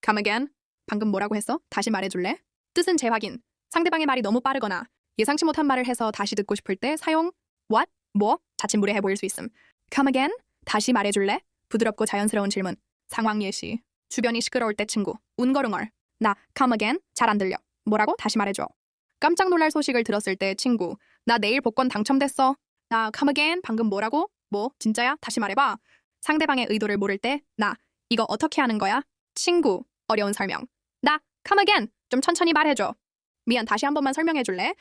Come again? 방금 뭐라고 했어? 다시 말해줄래? 뜻은 재확인. 상대방의 말이 너무 빠르거나 예상치 못한 말을 해서 다시 듣고 싶을 때 사용 what? 뭐? 자칫무례해 보일 수 있음. Come again? 다시 말해줄래? 부드럽고 자연스러운 질문. 상황 예시. 주변이 시끄러울 때 친구. 운거릉얼. 나 come again? 잘 안 들려. 뭐라고? 다시 말해줘. 깜짝 놀랄 소식을 들었을 때 친구. 나 내일 복권 당첨됐어. 나 come again? 방금 뭐라고? 뭐? 진짜야? 다시 말해봐. 상대방의 의도를 모를 때 나 이거 어떻게 하는 거야? 친구. 어려운 설명. 나 come again. 좀 천천히 말해줘. 미안, 다시 한 번만 설명해 줄래?